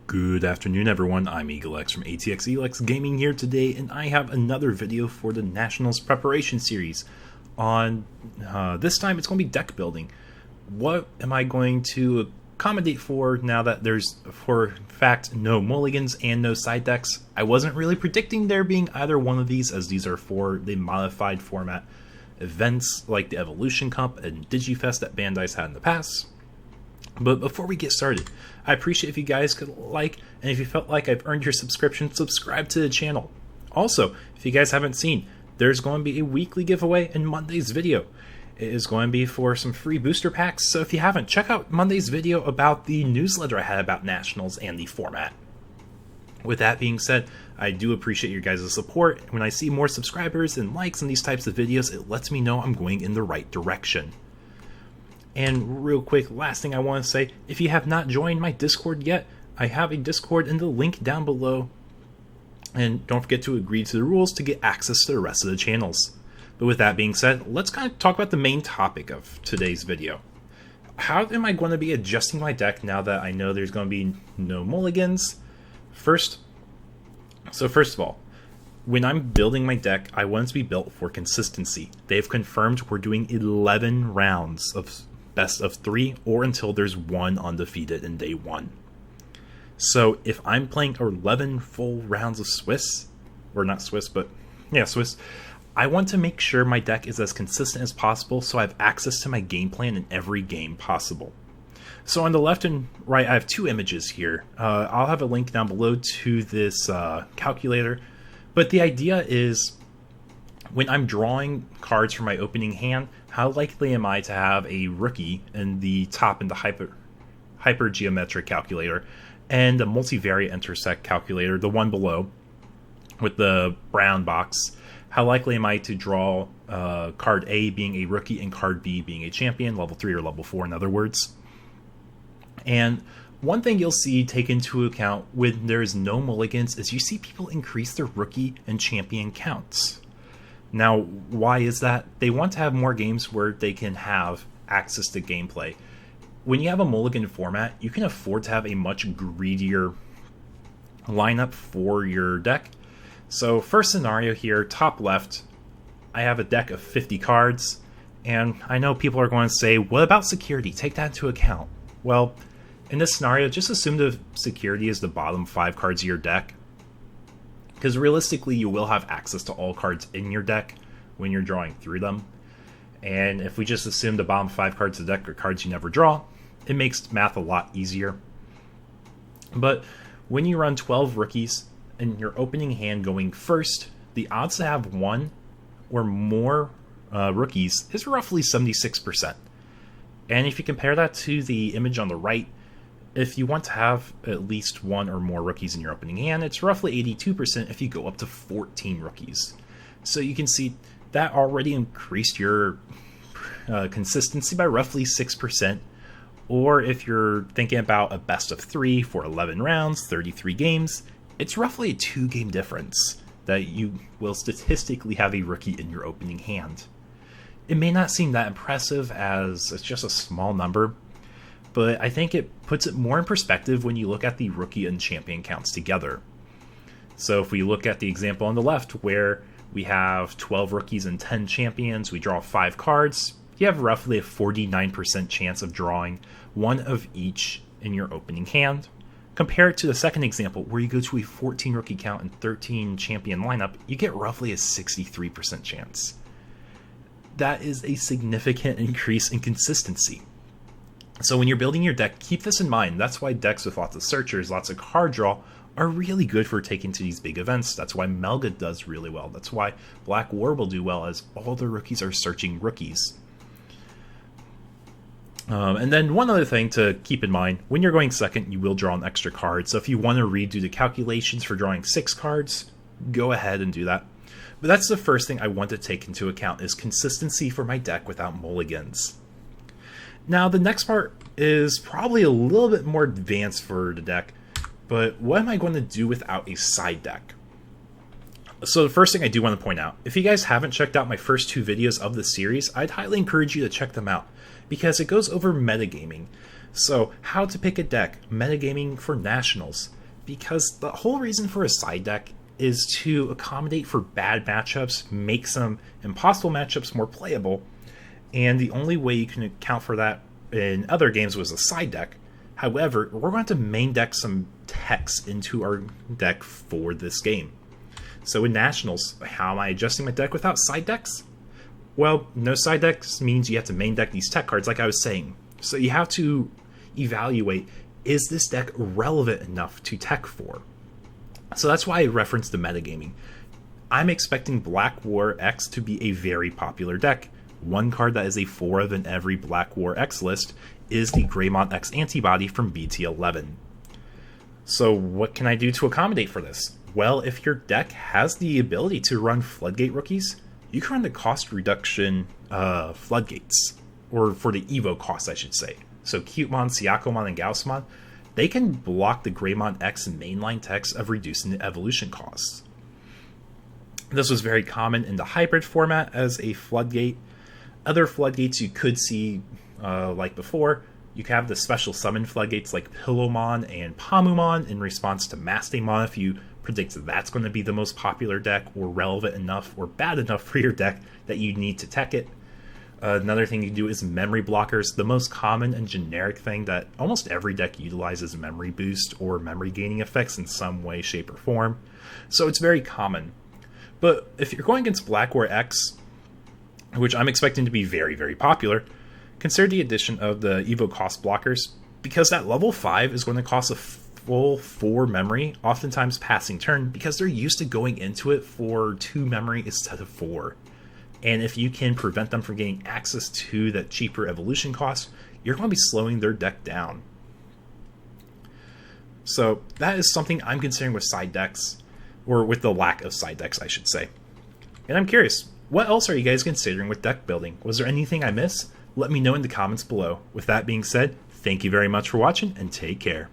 Good afternoon, everyone. I'm EagleX from ATX Gaming here today, and I have another video for the Nationals preparation series. On this time, it's going to be deck building. What am I going to accommodate for now that there's, for fact, no mulligans and no side decks? I wasn't really predicting there being either one of these, as these are for the modified format events like the Evolution Cup and Digifest that Bandai's had in the past. But before we get started, I appreciate if you guys could like, and if you felt like I've earned your subscription, subscribe to the channel. Also, if you guys haven't seen, there's going to be a weekly giveaway in Monday's video. It is going to be for some free booster packs, so if you haven't, check out Monday's video about the newsletter I had about Nationals and the format. With that being said, I do appreciate your guys' support. When I see more subscribers and likes on these types of videos, it lets me know I'm going in the right direction. And real quick, last thing I want to say, if you have not joined my Discord yet, I have a Discord in the link down below. And don't forget to agree to the rules to get access to the rest of the channels. But with that being said, let's kind of talk about the main topic of today's video. How am I going to be adjusting my deck now that I know there's going to be no mulligans? First of all, when I'm building my deck, I want it to be built for consistency. They've confirmed we're doing 11 rounds of best of 3 or until there's one undefeated in day 1. So if I'm playing 11 full rounds of Swiss, or not Swiss, but yeah, Swiss, I want to make sure my deck is as consistent as possible so I have access to my game plan in every game possible. So on the left and right, I have two images here. I'll have a link down below to this calculator, but the idea is when I'm drawing cards from my opening hand, how likely am I to have a rookie in the top in the hypergeometric calculator and the multivariate intersect calculator, the one below with the brown box? How likely am I to draw card A being a rookie and card B being a champion, level 3 or level 4 in other words? And one thing you'll see take into account when there's no mulligans is you see people increase their rookie and champion counts. Now, why is that? They want to have more games where they can have access to gameplay. When you have a mulligan format, you can afford to have a much greedier lineup for your deck. So first scenario here, top left, I have a deck of 50 cards, and I know people are going to say, what about security? Take that into account. Well, in this scenario, just assume the security is the bottom 5 cards of your deck, because realistically you will have access to all cards in your deck when you're drawing through them. And if we just assume the bottom 5 cards of the deck are cards you never draw, it makes math a lot easier. But when you run 12 rookies and your opening hand going first, the odds to have one or more rookies is roughly 76%. And if you compare that to the image on the right, if you want to have at least one or more rookies in your opening hand, it's roughly 82% if you go up to 14 rookies. So you can see that already increased your consistency by roughly 6%. Or if you're thinking about a best of 3 for 11 rounds, 33 games, it's roughly a 2-game difference that you will statistically have a rookie in your opening hand. It may not seem that impressive as it's just a small number, but I think it puts it more in perspective when you look at the rookie and champion counts together. So if we look at the example on the left where we have 12 rookies and 10 champions, we draw 5 cards, you have roughly a 49% chance of drawing one of each in your opening hand. Compare it to the second example where you go to a 14 rookie count and 13 champion lineup, you get roughly a 63% chance. That is a significant increase in consistency. So when you're building your deck, keep this in mind. That's why decks with lots of searchers, lots of card draw, are really good for taking to these big events. That's why Melga does really well. That's why Black War will do well, as all the rookies are searching rookies. And then one other thing to keep in mind, when you're going second, you will draw an extra card. So if you want to redo the calculations for drawing 6 cards, go ahead and do that. But that's the first thing I want to take into account, is consistency for my deck without mulligans. Now, the next part is probably a little bit more advanced for the deck, but what am I going to do without a side deck? So the first thing I do want to point out, if you guys haven't checked out my first 2 videos of this series, I'd highly encourage you to check them out, because it goes over metagaming. So how to pick a deck, metagaming for Nationals. because the whole reason for a side deck is to accommodate for bad matchups, make some impossible matchups more playable, and the only way you can account for that in other games was a side deck. However, we're going to main deck some text into our deck for this game. So in Nationals, how am I adjusting my deck without side decks? Well, no side decks means you have to main deck these tech cards, like I was saying. So you have to evaluate, is this deck relevant enough to tech for? So that's why I referenced the metagaming. I'm expecting Black War X to be a very popular deck. One card that is a 4 of in every Black War X list is the Digimon X-antibody from BT11. So what can I do to accommodate for this? Well, if your deck has the ability to run Floodgate rookies, you can run the cost reduction Floodgates, or for the Evo cost, I should say. So Cutemon, Syakomon, and Gaussmon, they can block the Greymon X mainline text of reducing the evolution costs. This was very common in the hybrid format as a Floodgate. Other Floodgates you could see, like before, you can have the special summon Floodgates like Pillowmon and Pamumon in response to Mastemon if you predict that's going to be the most popular deck or relevant enough or bad enough for your deck that you need to tech it. Another thing you can do is memory blockers. The most common and generic thing that almost every deck utilizes memory boost or memory gaining effects in some way, shape, or form. So it's very common. But if you're going against Black War X, which I'm expecting to be very, very popular, consider the addition of the Evo cost blockers, because that level 5 is going to cost a full 4 memory, oftentimes passing turn, because they're used to going into it for 2 memory instead of 4. And if you can prevent them from getting access to that cheaper evolution cost, you're going to be slowing their deck down. So that is something I'm considering with side decks, or with the lack of side decks, I should say. And I'm curious, what else are you guys considering with deck building? Was there anything I missed? Let me know in the comments below. With that being said, thank you very much for watching, and take care.